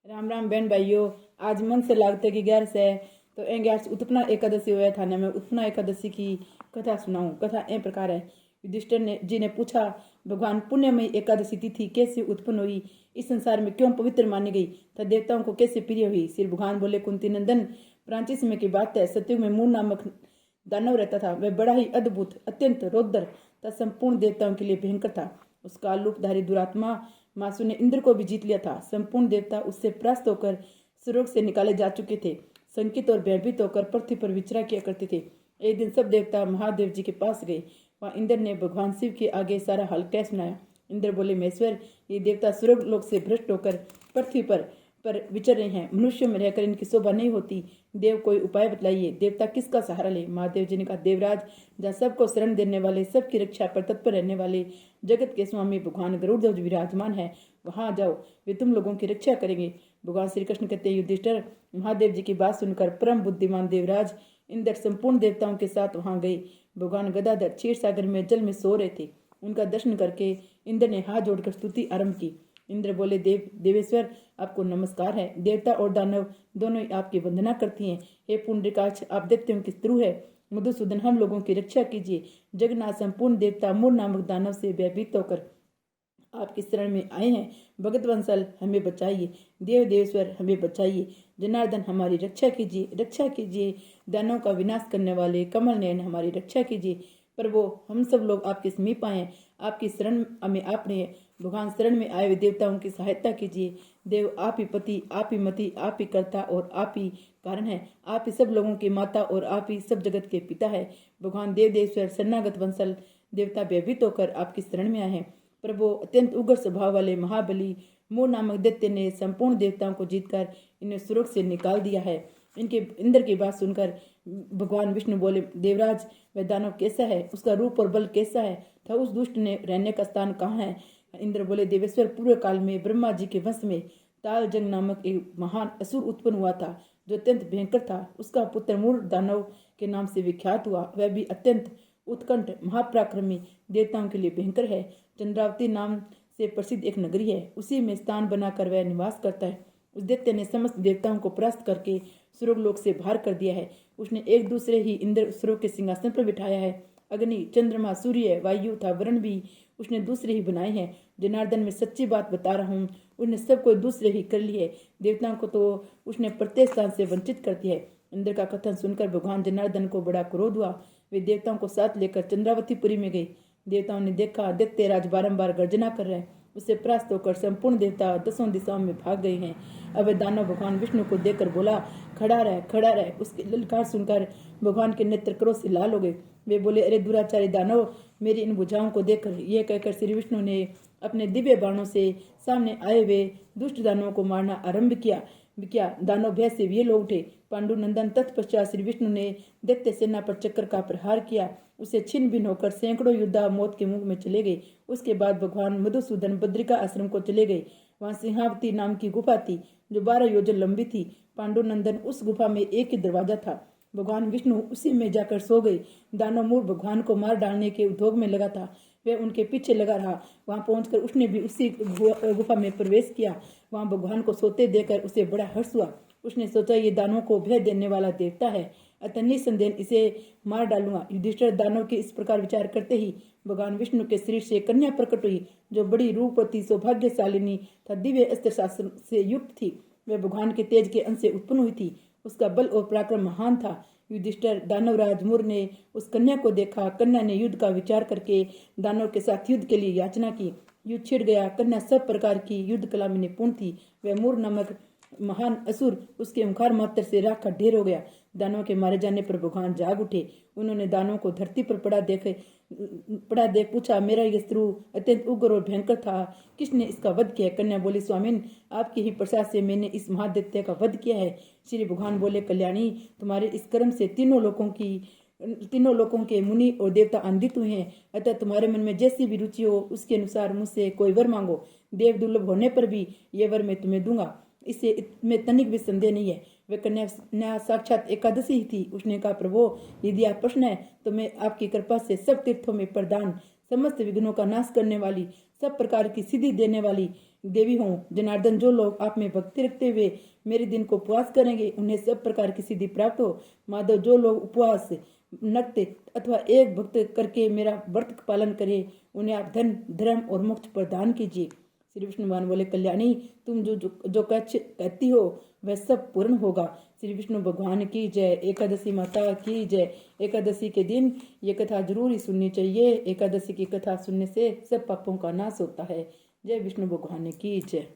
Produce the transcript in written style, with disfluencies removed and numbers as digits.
राम राम बहन भाइयों। आज मन से लागते की ग्यारस है तो ग्यारस उत्पन्ना एकादशी हुआ थाने में उत्पन्ना एकादशी की कथा सुनाऊं। कथा ए प्रकार है। युधिष्ठिर ने जी ने पूछा, भगवान पुण्यमयी एकादशी तिथि कैसे उत्पन्न हुई, इस संसार में क्यों पवित्र मानी गई तथा देवताओं को कैसे प्रिय हुई। श्री भगवान बोले, कुंती नंदन, प्राचीन समय की बात है। सतयुग में मूल नामक दानव रहता था। वह बड़ा ही अद्भुत, अत्यंत रौद्र तथा संपूर्ण देवताओं के लिए भयंकर था। उसका रूपधारी दुरात्मा मासु ने इंद्र को भी जीत लिया था। संपूर्ण देवता उससे परास्त होकर स्वर्ग से निकाले जा चुके थे। संकित और भयभीत होकर पृथ्वी पर विचरा किया करते थे। एक दिन सब देवता महादेव जी के पास गए। वहां इंद्र ने भगवान शिव के आगे सारा हाल कह सुनाया। इंद्र बोले, महेश्वर, ये देवता स्वर्ग लोक से भ्रष्ट होकर पृथ्वी पर विचर रहे हैं। मनुष्य में रहकर इनकी शोभा नहीं होती। देव, कोई उपाय बतलाइए। देवता किसका सहारा ले। महादेव जी ने कहा, देवराज, जहाँ सबको शरण देने वाले, सबकी रक्षा पर तत्पर रहने वाले जगत के स्वामी भगवान गरुड़ध्वज विराजमान है, वहां जाओ, वे तुम लोगों की रक्षा करेंगे। भगवान श्री कृष्ण कहते, युधिष्ठिर, महादेव जी की बात सुनकर परम बुद्धिमान देवराज इंद्र संपूर्ण देवताओं के साथ वहां गए। भगवान गदाधर क्षीर सागर में जल में सो रहे थे। उनका दर्शन करके इंद्र ने हाथ जोड़कर स्तुति आरंभ की। इंद्र बोले, देवेश्वर, आपको नमस्कार है। देवता और दानव दोनों ही आपकी वंदना करती हैं। हे पुंडरीकाक्ष, आप दैत्यों की शत्रु है। मधुसूदन, हम लोगों की रक्षा कीजिए। जगन्नाथ, संपूर्ण देवता मूल नामक दानव से भयभीत होकर आपकी शरण में आए हैं। भगत वंशल, हमें बचाइए। देव देवेश्वर, हमें बचाइए। जनार्दन, हमारी रक्षा कीजिए, रक्षा कीजिए। दानव का विनाश करने वाले कमल नयन, हमारी रक्षा कीजिए। प्रभु, हम सब लोग आपके समीप आए हैं। आपकी शरण में आपने भगवान शरण में आए हुए देवताओं की सहायता कीजिए। देव, आप ही पति, आप ही मति, आप ही कर्ता और आप ही कारण है। आप ही सब लोगों की माता और आप ही सब जगत के पिता है। भगवान देव देवेश्वर, शरणागत वंशल देवता भयभीत होकर आपकी शरण में आए हैं। प्रभु, अत्यंत उग्र स्वभाव वाले महाबली मोर नामक दैत्य ने संपूर्ण देवताओं को जीतकर इन्हें स्वर्ग से निकाल दिया है। इनके इंद्र की बात सुनकर भगवान विष्णु बोले, देवराज, वह दानव कैसा है, उसका रूप और बल कैसा है था, उस दुष्ट ने रहने का स्थान कहाँ है। इंद्र बोले, देवेश्वर, पूर्व काल में ब्रह्मा जी के वंश में तालजंग नामक एक महान असुर उत्पन्न हुआ था, जो अत्यंत भयंकर था। उसका पुत्र मूर दानव के नाम से विख्यात हुआ। वह भी अत्यंत उत्कंठ महापराक्रमी, देवताओं के लिए भयंकर है। चंद्रावती नाम से प्रसिद्ध एक नगरी है, उसी में स्थान बनाकर वह निवास करता है। उस दैत्य ने समस्त देवताओं को परास्त करके स्वर्गलोक से बाहर कर दिया है। उसने एक दूसरे ही इंद्र स्वर्ग के सिंहासन पर बिठाया है। अग्नि, चंद्रमा, सूर्य, वायु था वर्ण भी उसने दूसरे ही बनाए हैं। जनार्दन, में सच्ची बात बता रहा हूँ, उसने सब कोई दूसरे ही कर लिए। देवताओं को तो उसने प्रत्येक स्थान से वंचित कर दिया है। इंद्र का कथन सुनकर भगवान जनार्दन को बड़ा क्रोध हुआ। वे देवताओं को साथ लेकर चंद्रावतीपुरी में गए। देवताओं ने देखा दैत्यराज बारंबार गर्जना कर रहे हैं। उससे परास्त होकर संपूर्ण देवता दसों दिशाओं में भाग गए हैं। अब वह दानव भगवान विष्णु को देखकर बोला, खड़ा रह, खड़ा रह। उसकी ललकार सुनकर भगवान के नेत्र क्रोध से लाल हो गए। वे बोले, अरे दुराचारी दानव, मेरी इन भुजाओं को देखकर। यह कहकर श्री विष्णु ने अपने दिव्य बाणों से सामने आए हुए दुष्ट दानवों को मारना आरंभ किया। दानव भय से वे लोग उठे। पांडुनंदन, तत्पश्चात श्री विष्णु ने दैत्य सेना पर चक्कर का प्रहार किया। उसे छिन्न भिन्न होकर सैकड़ों योद्धा मौत के मुंह में चले गए। उसके बाद भगवान मधुसूदन बद्रिका आश्रम को चले गए। वहां सिंहावती नाम की गुफा थी, जो 12 योजन लंबी थी। पांडुनंदन, उस गुफा में एक ही दरवाजा था। भगवान विष्णु उसी में जाकर सो गए। दानव मूर भगवान को मार डालने के उद्योग में लगा था। वह उनके पीछे लगा रहा। वहां पहुंचकर उसने भी उसी गुफा में प्रवेश किया। वहां भगवान को सोते देखकर उसे बड़ा हर्ष हुआ। उसने सोचा, ये दानों को भय देने वाला देवता है, अतः निसंदेह इसे मार डालूंगा। युधिष्ठिर दानव के इस प्रकार विचार करते ही भगवान विष्णु के शरीर से कन्या प्रकट हुई, जो बड़ी रूपवती, सौभाग्यशालिनी तथा दिव्य अस्त्र शास्त्र से युक्त थी। वह भगवान के तेज के अंश से उत्पन्न हुई थी। उसका बल और पराक्रम महान था। युधिष्ठिर, दानवराज मूर ने उस कन्या को देखा। कन्या ने युद्ध का विचार करके दानव के साथ युद्ध के लिए याचना की। युद्ध छिड़ गया। कन्या सब प्रकार की युद्ध कला में निपुण थी। वह मूर नामक महान असुर उसके ओंकार मात्र से राख का ढेर हो गया। दानव के मारे जाने पर भगवान जाग उठे। उन्होंने दानव को धरती पर पड़ा देख पूछा, मेरा यह शत्रु अत्यंत उग्र और भयंकर था, किसने इसका वध किया। कन्या बोली, स्वामिन, आपकी ही प्रसाद से मैंने इस महादैत्य का वध किया है। श्री भगवान बोले, कल्याणी, तुम्हारे इस कर्म से तीनों लोकों के मुनि और देवता आनंदित हुए हैं। अतः तुम्हारे मन में जैसी भी रुचि हो, उसके अनुसार मुझसे कोई वर मांगो। देव दुर्लभ होने पर भी यह वर मैं तुम्हें दूंगा, इससे में तनिक भी संदेह नहीं है। वह कन्या साक्षात एकादशी ही थी। उसने कहा, प्रभु, यदि आप प्रश्न है तो मैं आपकी कृपा से सब तीर्थों में प्रदान समस्त विघ्नों का नाश करने वाली, सब प्रकार की सिद्धि देने वाली देवी हूँ। जनार्दन, जो लोग आप में भक्ति रखते हुए मेरे दिन को उपवास करेंगे उन्हें सब प्रकार की सिद्धि प्राप्त हो। माधव, जो लोग उपवास, नृत्य अथवा एक भक्त करके मेरा व्रत पालन करे उन्हें आप धन, धर्म और मोक्ष प्रदान कीजिए। श्री विष्णु भगवान बोले, कल्याणी, तुम जो कहती हो वह सब पूर्ण होगा। श्री विष्णु भगवान की जय। एकादशी माता की जय। एकादशी के दिन ये कथा जरूर ही सुननी चाहिए। एकादशी की कथा सुनने से सब पापों का नाश होता है। जय विष्णु भगवान की जय।